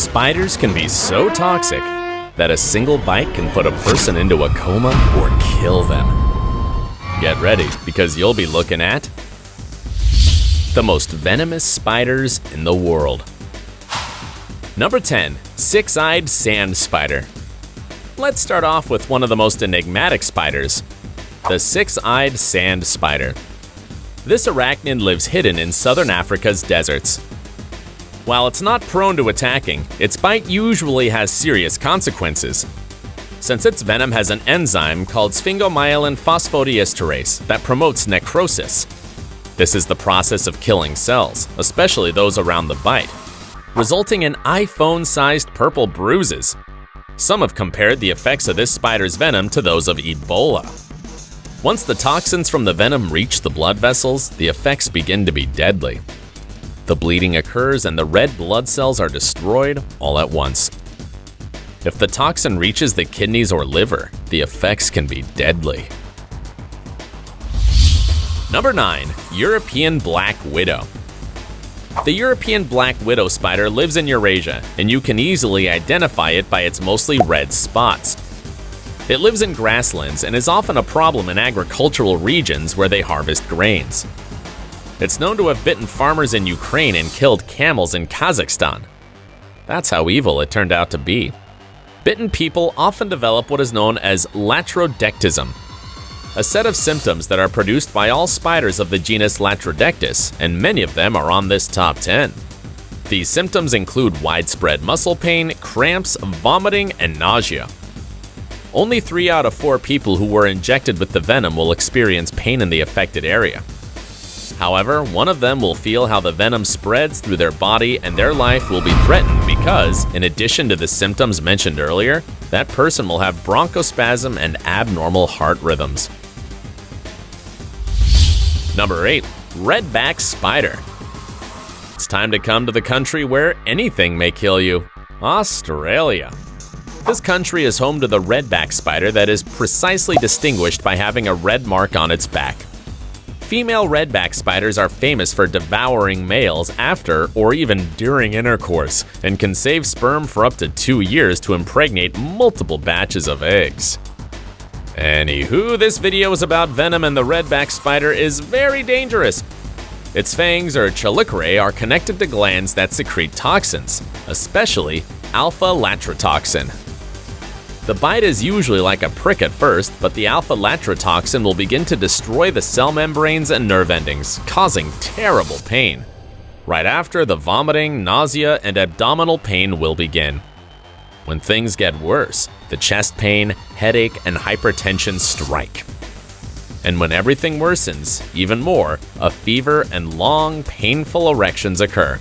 Spiders can be so toxic that a single bite can put a person into a coma or kill them. Get ready, because you'll be looking at the most venomous spiders in the world. Number 10. Six-eyed sand spider. Let's start off with one of the most enigmatic spiders, the six-eyed sand spider. This arachnid lives hidden in southern Africa's deserts. While it's not prone to attacking, its bite usually has serious consequences, since its venom has an enzyme called SPHINGOMYELIN phosphodiesterase that promotes necrosis. This is the process of killing cells, especially those around the bite, resulting in iPhone-sized purple bruises. Some have compared the effects of this spider's venom to those of Ebola. Once the toxins from the venom reach the blood vessels, the effects begin to be deadly. The bleeding occurs and the red blood cells are destroyed all at once. If the toxin reaches the kidneys or liver, the effects can be deadly. Number 9. European Black Widow. The European Black Widow spider lives in Eurasia, and you can easily identify it by its mostly red spots. It lives in grasslands and is often a problem in agricultural regions where they harvest grains. It's known to have bitten farmers in Ukraine and killed camels in Kazakhstan. That's how evil it turned out to be. Bitten people often develop what is known as LATRODECTUS, a set of symptoms that are produced by all spiders of the genus LATRODECTUS, and many of them are on this top 10. These symptoms include widespread muscle pain, cramps, vomiting, and nausea. Only 3 out of 4 people who were injected with the venom will experience pain in the affected area. However, one of them will feel how the venom spreads through their body and their life will be threatened because, in addition to the symptoms mentioned earlier, that person will have bronchospasm and abnormal heart rhythms. Number 8. Redback Spider. It's time to come to the country where anything may kill you, Australia. This country is home to the redback spider that is precisely distinguished by having a red mark on its back. Female redback spiders are famous for devouring males after or even during intercourse, and can save sperm for up to 2 years to impregnate multiple batches of eggs. Anywho, this video is about venom, and the redback spider is very dangerous. Its fangs, or chelicerae, are connected to glands that secrete toxins, especially alpha-LATROTOXIN. The bite is usually like a prick at first, but the alpha-LATROTOXIN will begin to destroy the cell membranes and nerve endings, causing terrible pain. Right after, the vomiting, nausea, and abdominal pain will begin. When things get worse, the chest pain, headache, and hypertension strike. And when everything worsens, even more, a fever and long, painful erections occur.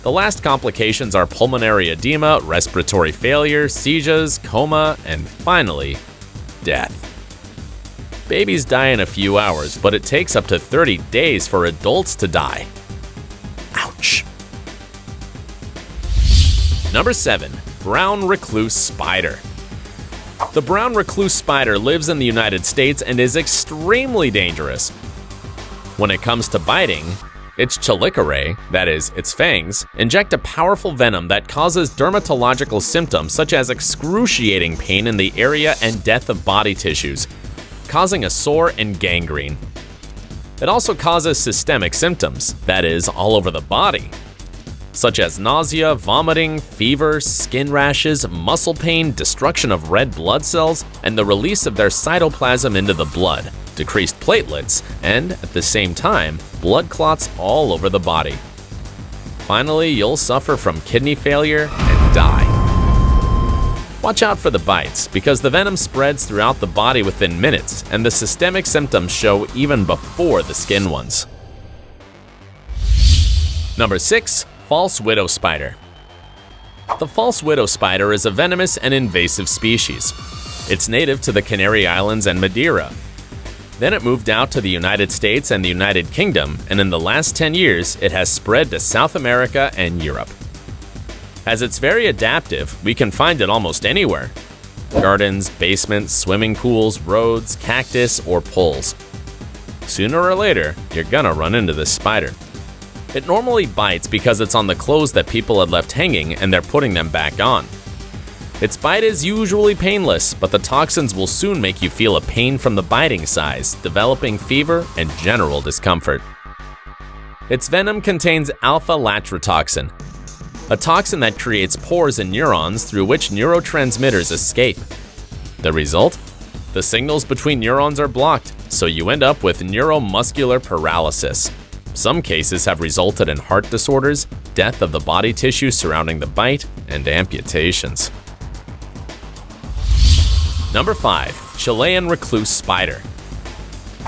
The last complications are pulmonary edema, respiratory failure, seizures, coma, and finally, death. Babies die in a few hours, but it takes up to 30 days for adults to die. Ouch. Number 7. Brown recluse spider. The brown recluse spider lives in the United States and is extremely dangerous. When it comes to biting, its chelicerae, that is, its fangs, inject a powerful venom that causes dermatological symptoms such as excruciating pain in the area and death of body tissues, causing a sore and gangrene. It also causes systemic symptoms, that is, all over the body, such as nausea, vomiting, fever, skin rashes, muscle pain, destruction of red blood cells, and the release of their cytoplasm into the blood, decreased platelets, and, at the same time, blood clots all over the body. Finally, you'll suffer from kidney failure and die. Watch out for the bites, because the venom spreads throughout the body within minutes, and the systemic symptoms show even before the skin ones. Number 6. False widow spider. The false widow spider is a venomous and invasive species. It's native to the Canary Islands and Madeira. Then it moved out to the United States and the United Kingdom, and in the last 10 years, it has spread to South America and Europe. As it's very adaptive, we can find it almost anywhere: gardens, basements, swimming pools, roads, cactus, or pools. Sooner or later, you're gonna run into this spider. It normally bites because it's on the clothes that people had left hanging and they're putting them back on. Its bite is usually painless, but the toxins will soon make you feel a pain from the biting size, developing fever and general discomfort. Its venom contains alpha-LATROTOXIN, a toxin that creates pores in neurons through which neurotransmitters escape. The result? The signals between neurons are blocked, so you end up with neuromuscular paralysis. Some cases have resulted in heart disorders, death of the body tissue surrounding the bite, and amputations. Number 5. Chilean recluse spider.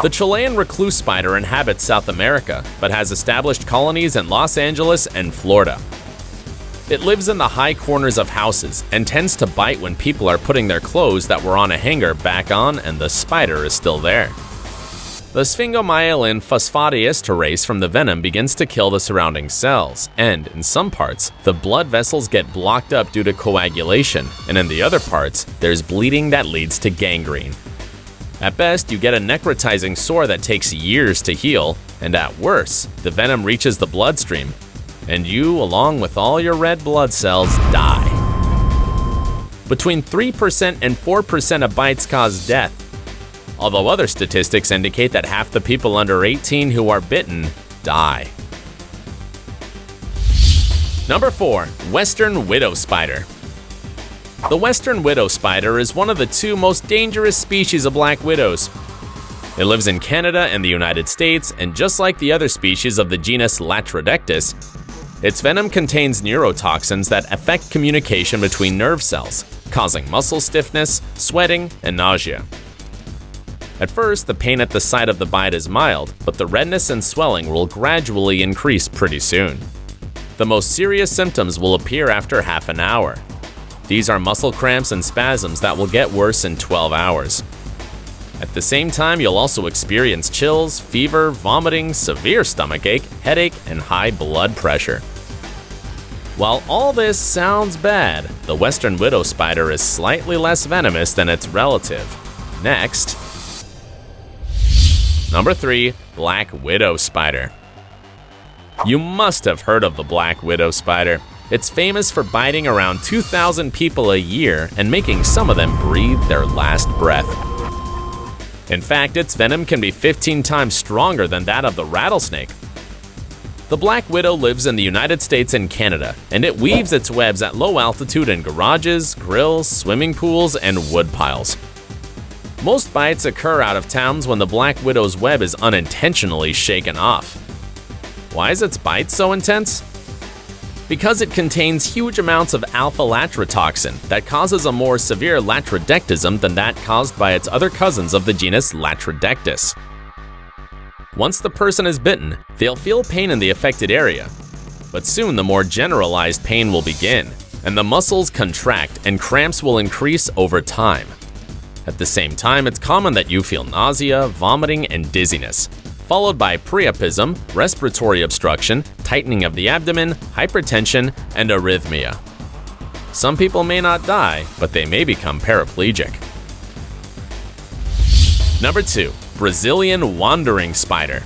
The Chilean recluse spider inhabits South America, but has established colonies in Los Angeles and Florida. It lives in the high corners of houses and tends to bite when people are putting their clothes that were on a hanger back on and the spider is still there. The SPHINGOMYELIN phosphodiesterase from the venom begins to kill the surrounding cells, and in some parts, the blood vessels get blocked up due to coagulation, and in the other parts, there's bleeding that leads to gangrene. At best, you get a necrotizing sore that takes years to heal, and at worst, the venom reaches the bloodstream, and you, along with all your red blood cells, die. Between 3% and 4% of bites cause death, although other statistics indicate that half the people under 18 who are bitten die. Number 4. Western widow spider. The western widow spider is one of the 2 most dangerous species of black widows. It lives in Canada and the United States, and just like the other species of the genus LATRODECTUS, its venom contains neurotoxins that affect communication between nerve cells, causing muscle stiffness, sweating, and nausea. At first, the pain at the site of the bite is mild, but the redness and swelling will gradually increase pretty soon. The most serious symptoms will appear after half an hour. These are muscle cramps and spasms that will get worse in 12 hours. At the same time, you'll also experience chills, fever, vomiting, severe stomachache, headache, and high blood pressure. While all this sounds bad, the western widow spider is slightly less venomous than its relative. Next. Number 3. Black widow spider. You must have heard of the black widow spider. It's famous for biting around 2,000 people a year and making some of them breathe their last breath. In fact, its venom can be 15 times stronger than that of the rattlesnake. The black widow lives in the United States and Canada, and it weaves its webs at low altitude in garages, grills, swimming pools, and wood piles. Most bites occur out of towns when the black widow's web is unintentionally shaken off. Why is its bite so intense? Because it contains huge amounts of alpha-LATROTOXIN that causes a more severe latrodectism than that caused by its other cousins of the genus LATRODECTUS. Once the person is bitten, they'll feel pain in the affected area, but soon the more generalized pain will begin, and the muscles contract and cramps will increase over time. At the same time, it's common that you feel nausea, vomiting, and dizziness, followed by priapism, respiratory obstruction, tightening of the abdomen, hypertension, and arrhythmia. Some people may not die, but they may become paraplegic. Number 2. Brazilian wandering spider.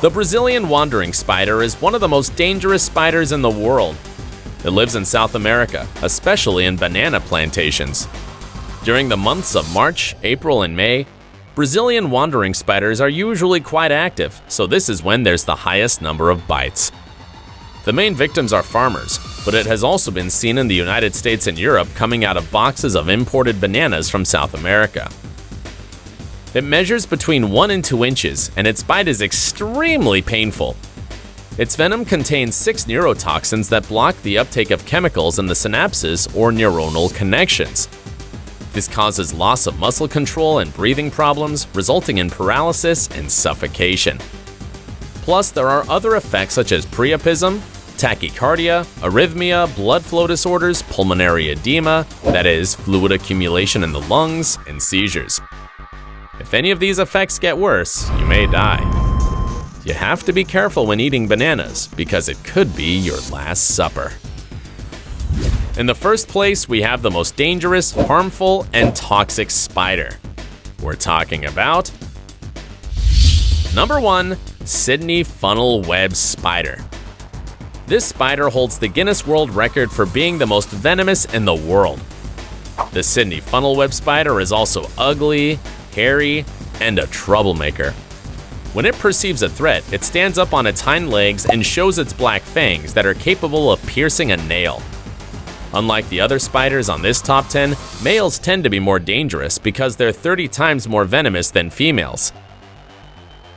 The Brazilian wandering spider is one of the most dangerous spiders in the world. It lives in South America, especially in banana plantations. During the months of March, April, and May, Brazilian wandering spiders are usually quite active, so this is when there's the highest number of bites. The main victims are farmers, but it has also been seen in the United States and Europe coming out of boxes of imported bananas from South America. It measures between 1 and 2 inches, and its bite is extremely painful. Its venom contains 6 neurotoxins that block the uptake of chemicals in the synapses or neuronal connections. This causes loss of muscle control and breathing problems, resulting in paralysis and suffocation. Plus, there are other effects such as priapism, tachycardia, arrhythmia, blood flow disorders, pulmonary edema, that is, fluid accumulation in the lungs, and seizures. If any of these effects get worse, you may die. You have to be careful when eating bananas, because it could be your last supper. In the first place, we have the most dangerous, harmful, and toxic spider. We're talking about Number 1. Sydney funnel web spider. This spider holds the Guinness World Record for being the most venomous in the world. The Sydney funnel web spider is also ugly, hairy, and a troublemaker. When it perceives a threat, it stands up on its hind legs and shows its black fangs that are capable of piercing a nail. Unlike the other spiders on this top 10, males tend to be more dangerous because they're 30 times more venomous than females.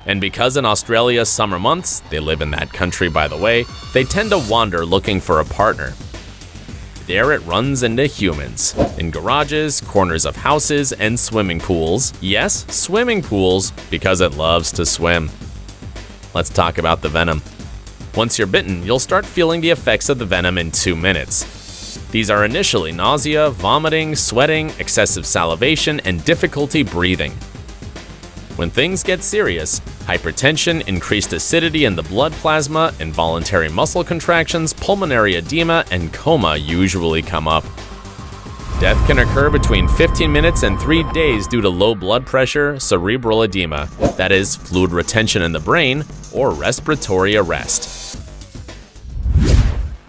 And because in Australia's summer months, they live in that country by the way, they tend to wander looking for a partner. There it runs into humans, in garages, corners of houses, and swimming pools. Yes, swimming pools, because it loves to swim. Let's talk about the venom. Once you're bitten, you'll start feeling the effects of the venom in 2 minutes. These are initially nausea, vomiting, sweating, excessive salivation, and difficulty breathing. When things get serious, hypertension, increased acidity in the blood plasma, involuntary muscle contractions, pulmonary edema, and coma usually come up. Death can occur between 15 minutes and 3 days due to low blood pressure, cerebral edema, that is, fluid retention in the brain, or respiratory arrest.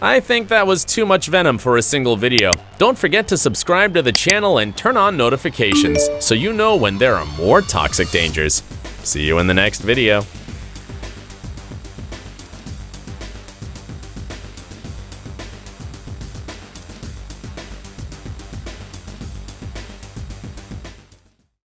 I think that was too much venom for a single video. Don't forget to subscribe to the channel and turn on notifications so you know when there are more toxic dangers. See you in the next video.